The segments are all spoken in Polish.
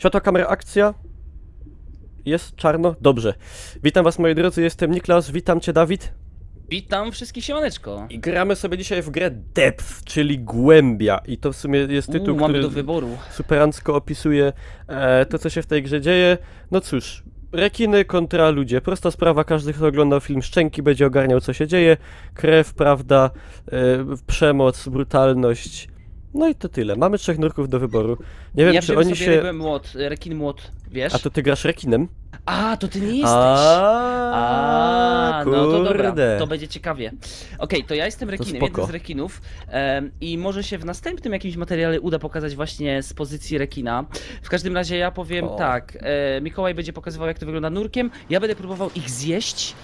Światła, kamera, akcja. Jest czarno? Dobrze. Witam was, moi drodzy, jestem Niklas, witam cię, Dawid. Witam wszystkich, siemaneczko. I gramy sobie dzisiaj w grę Depth, czyli Głębia. I to w sumie jest tytuł, Mamy który do wyboru. superancko opisuje to, co się w tej grze dzieje. No cóż, rekiny kontra ludzie. Prosta sprawa, każdy, kto oglądał film Szczęki, będzie ogarniał, co się dzieje. Krew, prawda, przemoc, brutalność. No i to tyle. Mamy 3 nurków do wyboru. Nie wiem, Ja czy wziąłem oni sobie się... rybę młot, rekin młot, wiesz? A to ty grasz rekinem? A, to ty nie jesteś. No to dobra, Kurde. to będzie ciekawie. Okej, to ja jestem rekinem, spoko. jeden z rekinów i może się w następnym jakimś materiale uda pokazać właśnie z pozycji rekina. W każdym razie ja powiem O. tak, Mikołaj będzie pokazywał, jak to wygląda nurkiem, ja będę próbował ich zjeść.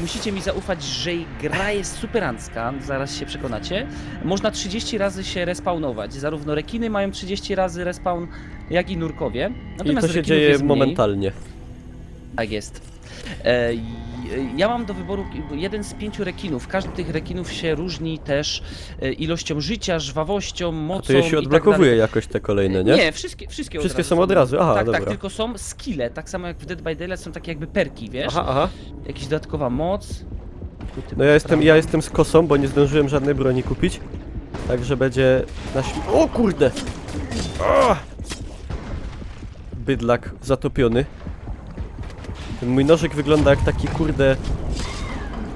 Musicie mi zaufać, że gra jest superancka, zaraz się przekonacie. Można 30 razy się respawnować, zarówno rekiny mają 30 razy respawn, jak i nurkowie. I to się rekinów dzieje jest mniej. momentalnie. Tak jest. Ja mam do wyboru jeden z 5 rekinów. Każdy z tych rekinów się różni też ilością życia, żwawością, A mocą to je się i tak odblokowuje dalej. jakoś te kolejne, nie? Nie, wszystkie Wszystkie są od razu, aha, tak, dobra. Tak, tylko są skille, tak samo jak w Dead by Daylight są takie jakby perki, wiesz? Aha. Jakaś dodatkowa moc. No ja jestem z kosą, bo nie zdążyłem żadnej broni kupić. Także będzie na O kurde! Bydlak zatopiony. Ten mój nożyk wygląda jak taki kurde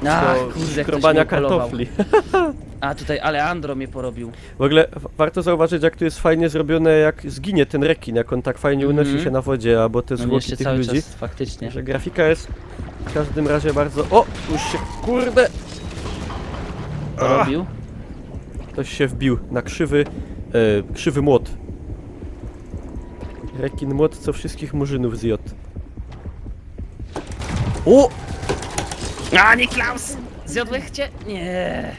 Ach, do kurde, ktoś skrobania mnie upolował. kartofli. A tutaj Aleandro mnie porobił. W ogóle warto zauważyć, jak tu jest fajnie zrobione, jak zginie ten rekin, jak on tak fajnie unosi się na wodzie, albo te No zwłoki jeszcze tych cały ludzi. czas, faktycznie. Że grafika jest w każdym razie bardzo... O! Już się... Kurde! Porobił. Ktoś się wbił na krzywy młot. Rekin młot, co wszystkich murzynów zjadł. O! A, nie Klaus! Zjadłeś cię? Nie.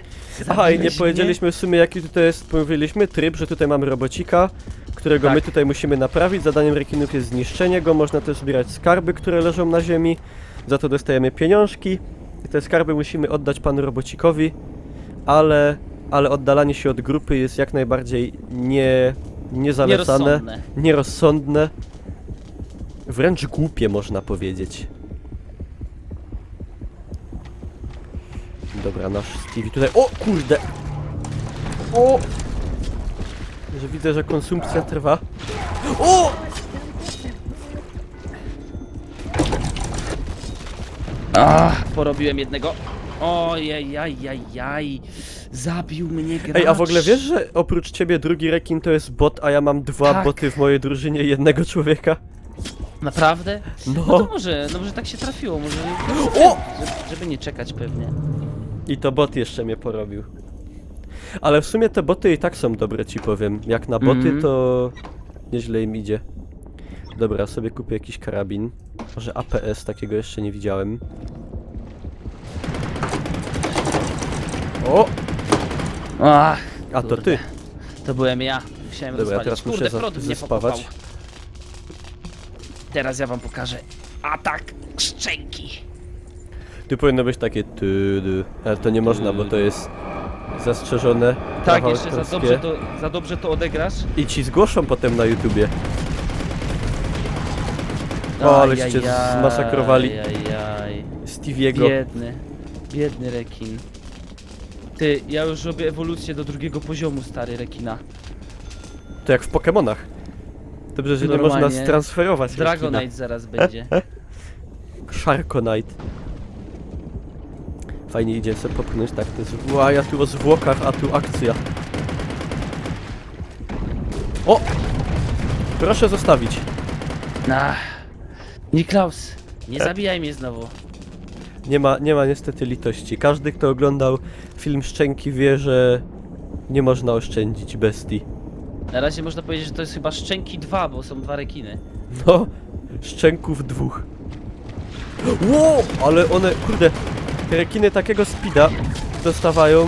Aha, i nie Zabiłeś powiedzieliśmy w sumie, jaki tutaj jest, mówiliśmy, tryb, że tutaj mamy robocika, którego Tak. my tutaj musimy naprawić. Zadaniem rekinów jest zniszczenie go, można też zbierać skarby, które leżą na ziemi. Za to dostajemy pieniążki i te skarby musimy oddać panu robocikowi, ale oddalanie się od grupy jest jak najbardziej niezalecane, Nierozsądne. nierozsądne, wręcz głupie można powiedzieć. Dobra, nasz Stevie tutaj... O kurde! O! Że widzę, że konsumpcja trwa. O! Ach, porobiłem jednego. Ojej, zabił mnie gracz. Ej, a w ogóle wiesz, że oprócz ciebie drugi rekin to jest bot, a ja mam 2 Tak. boty w mojej drużynie i jednego człowieka? Naprawdę? No. No to może tak się trafiło, może... O! Żeby nie czekać pewnie. I to bot jeszcze mnie porobił. Ale w sumie te boty i tak są dobre, ci powiem. Jak na boty, to nieźle im idzie. Dobra, sobie kupię jakiś karabin. Może APS, takiego jeszcze nie widziałem. O! Ach, A to kurde. ty. To byłem ja. Musiałem Dobra, rozwalić. teraz muszę Kurde, prąd mnie zespawać. pokopał. Teraz ja wam pokażę atak szczęki. Tu powinno być takie ale to nie można, bo to jest zastrzeżone. Tak, prawa jeszcze autorskie. za dobrze to odegrasz. I ci zgłoszą potem na YouTubie. O, aleście Ajajaj, zmasakrowali ajajaj. Stevie'ego. Biedny rekin. Ty, ja już robię ewolucję do 2. poziomu, stary rekina. To jak w Pokemonach. Dobrze, że nie można Normalnie. stransferować rekina. Dragonite zaraz będzie. Sharkonite. Fajnie idzie sobie popchnąć, tak, to jest... Ła, ja tu o zwłokach, a tu akcja. O! Proszę zostawić. Ach. Niklaus, nie zabijaj mnie znowu. Nie ma niestety litości. Każdy, kto oglądał film Szczęki, wie, że nie można oszczędzić bestii. Na razie można powiedzieć, że to jest chyba szczęki 2, bo są 2 rekiny. No, szczęków 2. Ło! Ale one, kurde, te rekiny takiego speeda dostawają.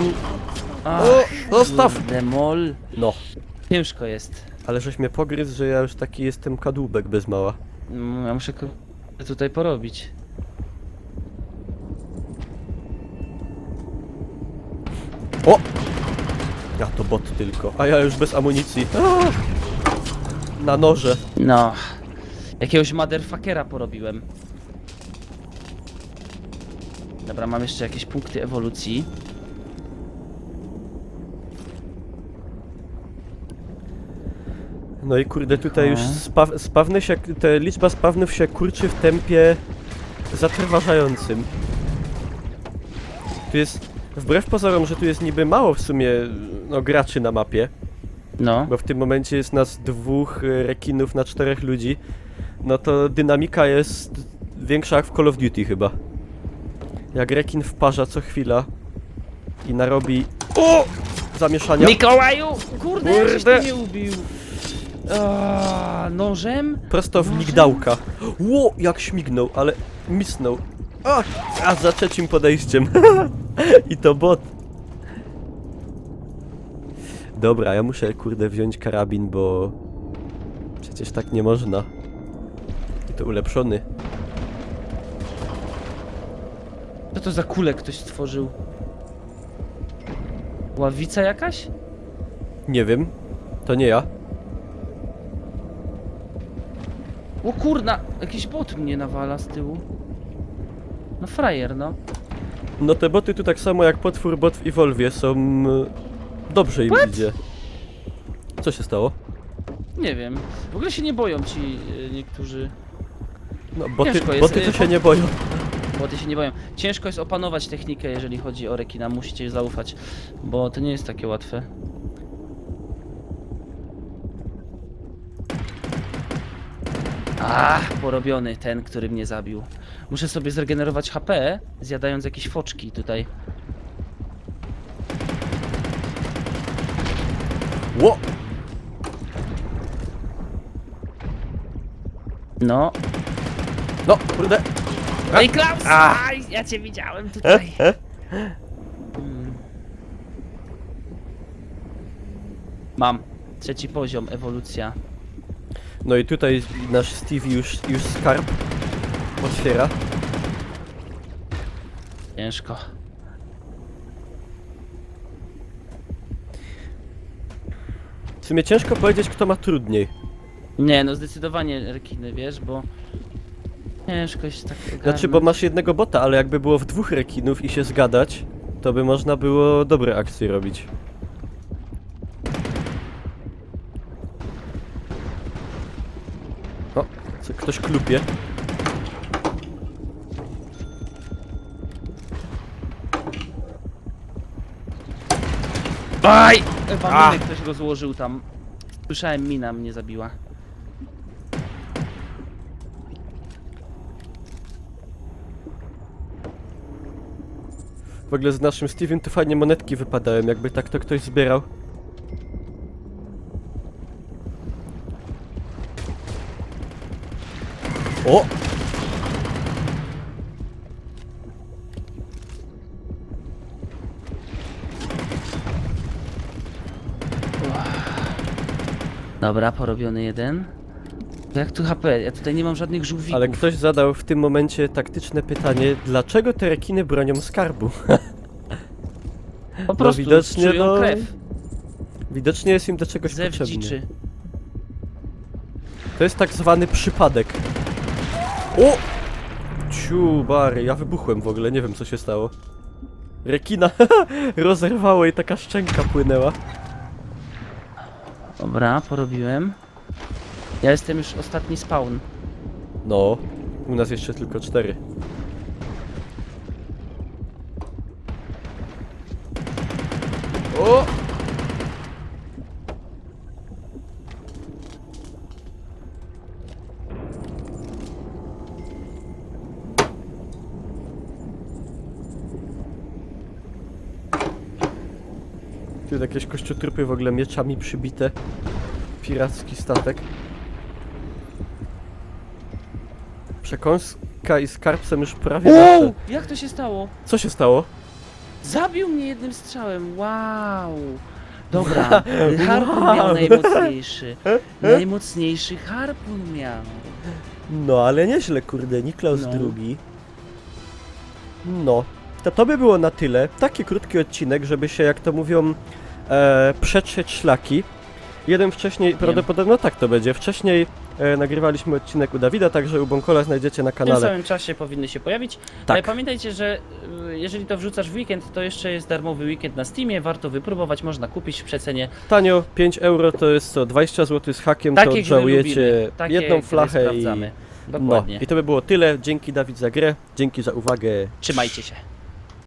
Ach, O, zostaw! kurde, mol. No, Ciężko jest. ale żeś mnie pogryzł, że ja już taki jestem kadłubek bez mała. Ja muszę tutaj porobić. O! Ja to bot tylko, a ja już bez amunicji. Na noże. No, Jakiegoś motherfuckera porobiłem. Dobra, mam jeszcze jakieś punkty ewolucji. No i kurde, tutaj już Aha. spawny się, liczba spawnów się kurczy w tempie zatrważającym. Tu jest, wbrew pozorom, że tu jest niby mało w sumie no, graczy na mapie, No. bo w tym momencie jest nas 2 rekinów na 4 ludzi, no to dynamika jest większa jak w Call of Duty chyba. Jak rekin wparza co chwila i narobi zamieszania. Mikołaju! Kurde, Kurde. żeś ty mnie ubił. Nożem? Prosto w Nożem? migdałka. Ło, jak śmignął, ale misnął. A za trzecim podejściem. I to bot. Dobra, ja muszę kurde wziąć karabin, bo przecież tak nie można. I to ulepszony. Co to za kulę ktoś stworzył? Ławica jakaś? Nie wiem. To nie ja. O kurna, jakiś bot mnie nawala z tyłu. No frajer, no. No te boty tu tak samo jak potwór bot w Evolvie są... dobrze im idzie. Co się stało? Nie wiem. W ogóle się nie boją ci niektórzy. No Ciężko jest, boty to się nie boją. Boty się nie boją. Ciężko jest opanować technikę, jeżeli chodzi o rekina. Musicie jej zaufać, bo to nie jest takie łatwe. Porobiony ten, który mnie zabił. Muszę sobie zregenerować HP, zjadając jakieś foczki tutaj. Ło! No. No, kurde. No i Klaus! Aj, ja cię widziałem tutaj. Mam. 3. poziom, ewolucja. No i tutaj nasz Stevie już skarb otwiera. Ciężko. W sumie ciężko powiedzieć, kto ma trudniej. Nie, no zdecydowanie rekiny, wiesz, bo ciężko jest tak ogarnąć. Znaczy, bo masz jednego bota, ale jakby było w 2 rekinów i się zgadać, to by można było dobre akcje robić. O, co ktoś klupie. Aj! Minę ktoś rozłożył tam. Słyszałem, mina mnie zabiła. W ogóle z naszym Steve'em to fajnie monetki wypadają, jakby tak to ktoś zbierał. O! Dobra, porobiony jeden. To jak tu HP? Ja tutaj nie mam żadnych żółwików. Ale ktoś zadał w tym momencie taktyczne pytanie, dlaczego te rekiny bronią skarbu? Po prostu widocznie, czują no, krew. Widocznie jest im do czegoś Zew potrzebny. dziczy. To jest tak zwany przypadek. O! Ciubary, ja wybuchłem w ogóle, nie wiem co się stało. Rekina rozerwało i taka szczęka płynęła. Dobra, porobiłem. Ja jestem już ostatni spawn. No, u nas jeszcze tylko 4. O! Tu jakieś kościotrupy w ogóle mieczami przybite. Piracki statek. Przekąska i skarbcem już prawie nasze. Jak to się stało? Co się stało? Zabił mnie jednym strzałem, wow! Dobra, harpun miał najmocniejszy. Najmocniejszy harpun miał. No, ale nieźle, kurde, Niklaus No. II. No, to by było na tyle. Taki krótki odcinek, żeby się, jak to mówią, przetrzeć szlaki. jeden wcześniej, prawdopodobnie tak to będzie. Wcześniej nagrywaliśmy odcinek u Dawida, także u Bonkola znajdziecie na W tym kanale. samym czasie powinny się pojawić. Tak. Pamiętajcie, że jeżeli to wrzucasz w weekend, to jeszcze jest darmowy weekend na Steamie, warto wypróbować, można kupić w przecenie. Tanio, 5 euro to jest co, 20 zł z hakiem, to Takie gry odżałujecie lubimy, takie jedną gry flachę i... sprawdzamy. No, Dokładnie. i to by było tyle. Dzięki Dawid za grę, dzięki za uwagę. Trzymajcie się.